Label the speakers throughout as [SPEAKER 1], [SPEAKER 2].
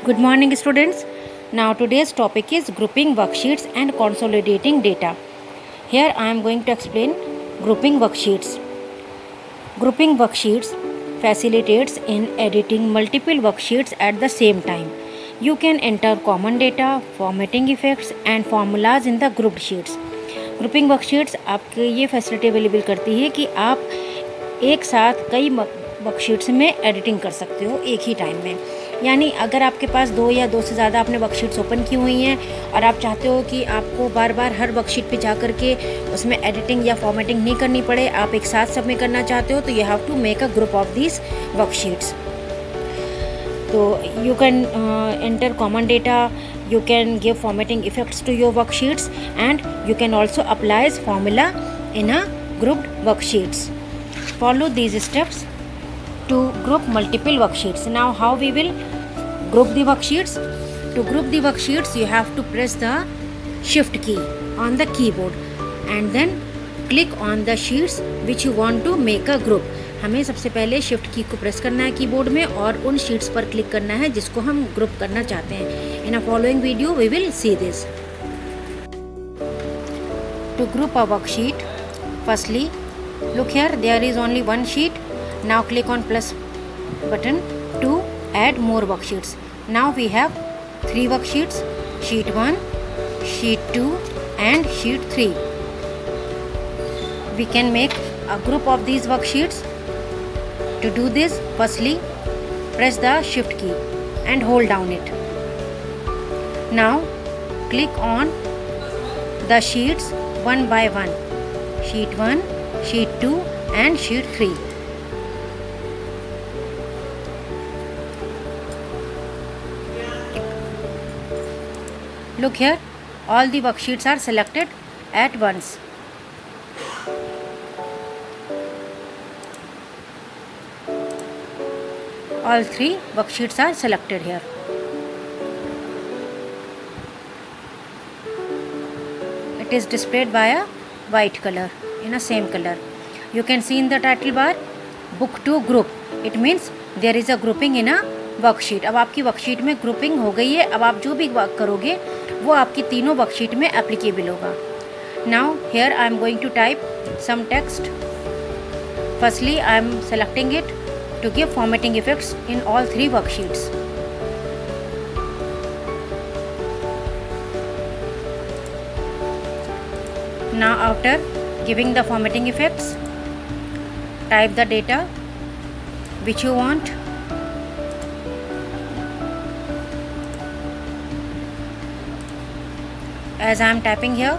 [SPEAKER 1] Good morning, students. Now, today's topic is grouping worksheets and consolidating data. Here, I am going to explain grouping worksheets. Grouping worksheets facilitates in editing multiple worksheets at the same time. You can enter common data, formatting effects, and formulas in the grouped sheets. Grouping worksheets आपके ये facility available करती है कि आप एक साथ कई worksheets में एडिटिंग कर सकते हो एक ही टाइम में। यानी अगर आपके पास दो या दो से ज़्यादा आपने वर्कशीट्स ओपन की हुई हैं और आप चाहते हो कि आपको बार बार हर वर्कशीट पे जा कर के उसमें एडिटिंग या फॉर्मेटिंग नहीं करनी पड़े, आप एक साथ सबमिट करना चाहते हो, तो you have to make a group of these worksheets. तो you can enter common data, you can give formatting effects to your worksheets, and you can also apply formula in a grouped worksheets. Follow these steps to group multiple worksheets. Now how we will group the worksheets? To group the worksheets you have to press the shift key on the keyboard and then click on the sheets which you want to make a group. हमें सबसे पहले shift की को press करना है keyboard में और उन शीट्स पर क्लिक करना है जिसको हम ग्रुप करना चाहते हैं। In a following video we will see this. To group a worksheet, firstly look here, there is only one sheet. Now click on plus button to add more worksheets. Now we have 3 worksheets, sheet 1, sheet 2 and sheet 3. We can make a group of these worksheets. To do this, firstly press the shift key and hold down it. Now click on the sheets one by one, sheet 1, sheet 2 and sheet 3. Look here, all the worksheets are selected at once. All 3 worksheets are selected here. It is displayed by a white color in a same color. You can see in the title bar book to group. It means there is a grouping in a worksheet. अब आपकी worksheet में grouping हो गई है। अब आप जो भी वर्क करोगे वो आपकी तीनों वर्कशीट में एप्लीकेबल होगा। Now here I am going to type some text. Firstly I am selecting it to give formatting effects in all 3 worksheets. Now after giving the formatting effects, type the data which you want. As I am typing here,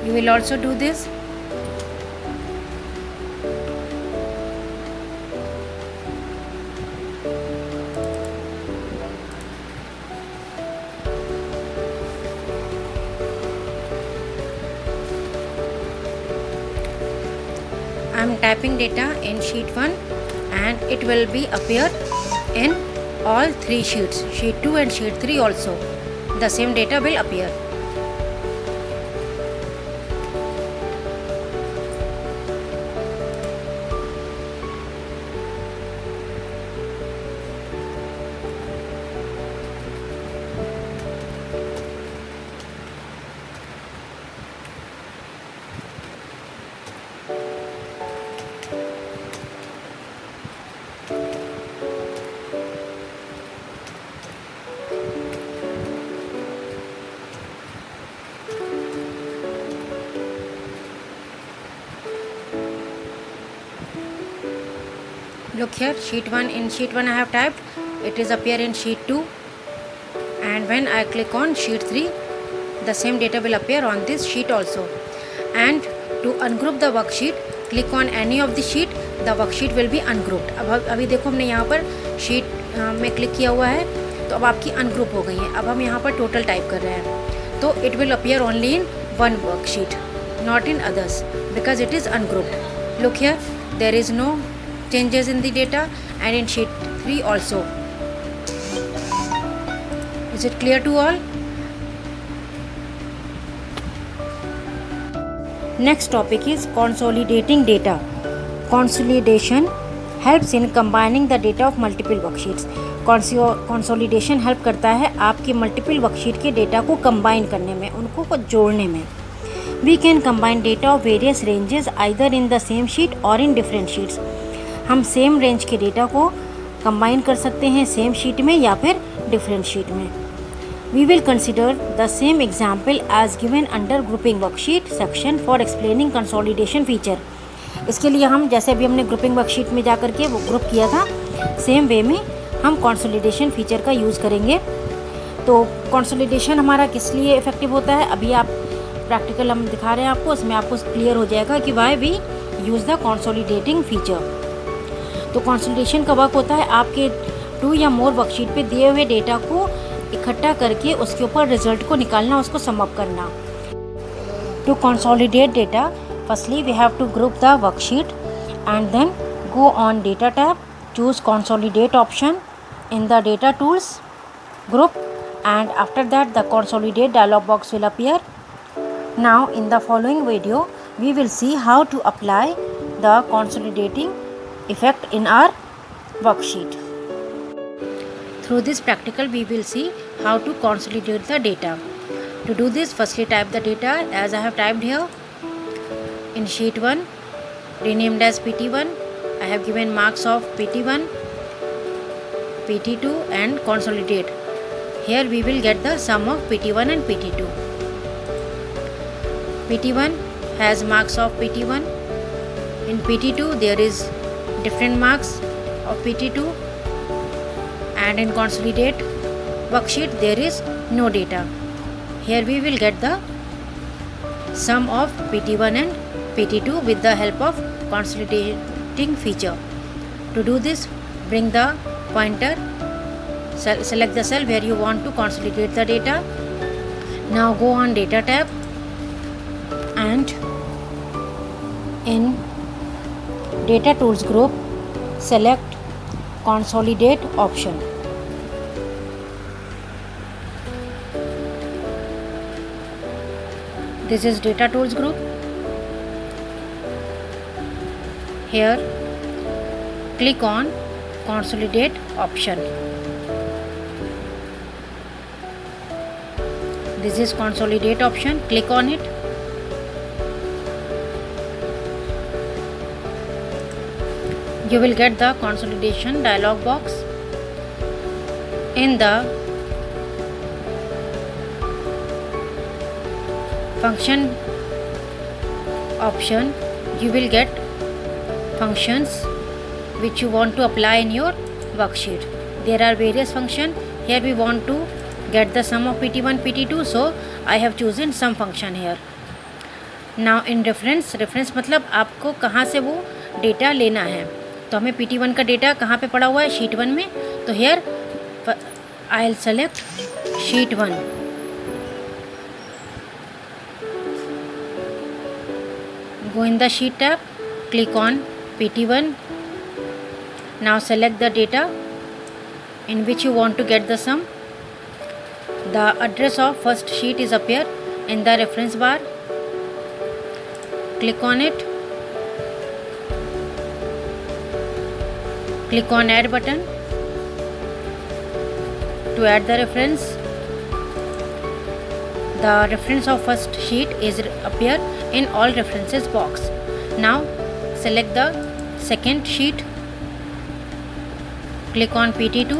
[SPEAKER 1] you will also do this. I am typing data in sheet 1 and it will be appear in all 3 sheets, sheet 2 and sheet 3 also. The same data will appear. Look here, sheet 1, in sheet 1 I have typed, it is appear in sheet 2, and when I click on sheet 3 the same data will appear on this sheet also. And to ungroup the worksheet, click on any of the sheet, the worksheet will be ungrouped. अब अभी देखो हमने यहाँ पर sheet में click किया हुआ है तो अब आपकी अनग्रुप हो गई है। अब हम यहाँ पर टोटल टाइप कर रहे हैं तो it will appear only in one worksheet. not in others, because it is ungrouped. Look here, there is no changes in the data, and in sheet 3 also. Is it clear to all? Next topic is consolidating data. Consolidation helps in combining the data of multiple worksheets. Consolidation help करता है आपके multiple worksheet के data को combine करने में, उनको को जोड़ने में. We can combine data of various ranges either in the same sheet और इन डिफरेंट शीट्स. हम सेम रेंज के डेटा को कंबाइन कर सकते हैं सेम शीट में या फिर डिफरेंट शीट में. We will consider the same example as given under grouping worksheet section for explaining consolidation feature. इसके लिए हम जैसे अभी हमने ग्रुपिंग वर्कशीट में जा करके वो ग्रुप किया था, सेम वे में हम कंसोलिडेशन फीचर का यूज़ करेंगे. तो कंसोलिडेशन हमारा किस लिए इफेक्टिव होता है, अभी आप प्रैक्टिकल हम दिखा रहे हैं आपको, इसमें आपको क्लियर हो जाएगा कि why we use the consolidating feature. तो कंसोलिडेशन का वर्क होता है आपके 2 या मोर वर्कशीट पे दिए हुए डेटा को इकट्ठा करके उसके ऊपर रिजल्ट को निकालना, उसको सम अप करना. To consolidate data, firstly we have to group the worksheet and then go on data tab, choose consolidate option in the data tools group, and after that the consolidate dialog box will appear. Now in the following video we will see how to apply the consolidating effect in our worksheet. Through this practical we will see how to consolidate the data. To do this, firstly type the data as I have typed here. In sheet 1 renamed as PT1, I have given marks of PT1, PT2 and consolidate. Here we will get the sum of PT1 and PT2. PT1 has marks of PT1. In PT2 there is different marks of PT2, and in consolidate worksheet there is no data. Here we will get the sum of PT1 and PT2 with the help of consolidating feature. To do this, bring the pointer, select the cell where you want to consolidate the data. Now go on data tab and in data tools group select consolidate option. This is data tools group. Here click on consolidate option. This is consolidate option, click on it. You will get the consolidation dialog box. In the function option you will get functions which you want to apply in your worksheet. There are various functions. Here we want to get the sum of PT1 PT2, so I have chosen sum function here. Now in reference मतलब आपको कहाँ से वो data लेना है. तो हमें PT1 का डेटा कहाँ पे पड़ा हुआ है, शीट 1 में. तो here I'll select sheet 1. Go in the sheet tab, click on PT1. Now select the data in which you want to get the sum. The address of first sheet is appear in the reference bar. Click on it. Click on add button to add the reference. The reference of first sheet is appear in all references box. Now select the second sheet. Click on PT2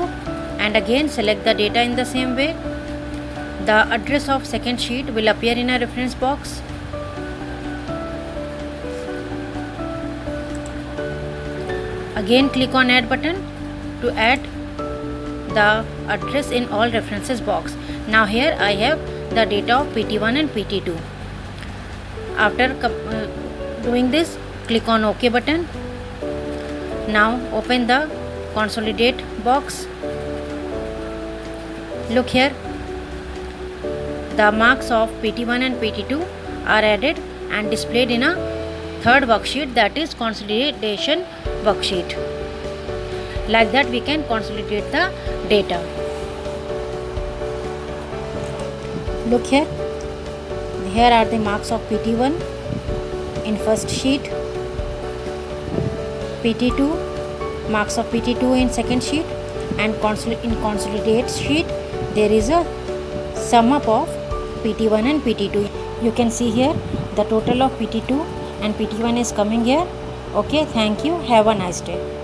[SPEAKER 1] and again select the data in the same way. The address of second sheet will appear in a reference box. Again click on add button to add the address in all references box. Now here I have the data of PT1 and PT2. After doing this, click on OK button. Now open the consolidate box. Look here, the marks of PT1 and PT2 are added and displayed in a third worksheet, that is consolidation worksheet. Like that we can consolidate the data. Look here. Here are the marks of PT1 in first sheet, PT2, marks of PT2 in second sheet, and in consolidate sheet there is a sum up of PT1 and PT2. You can see here the total of PT2 and PT1 is coming here. Okay, thank you. Have a nice day.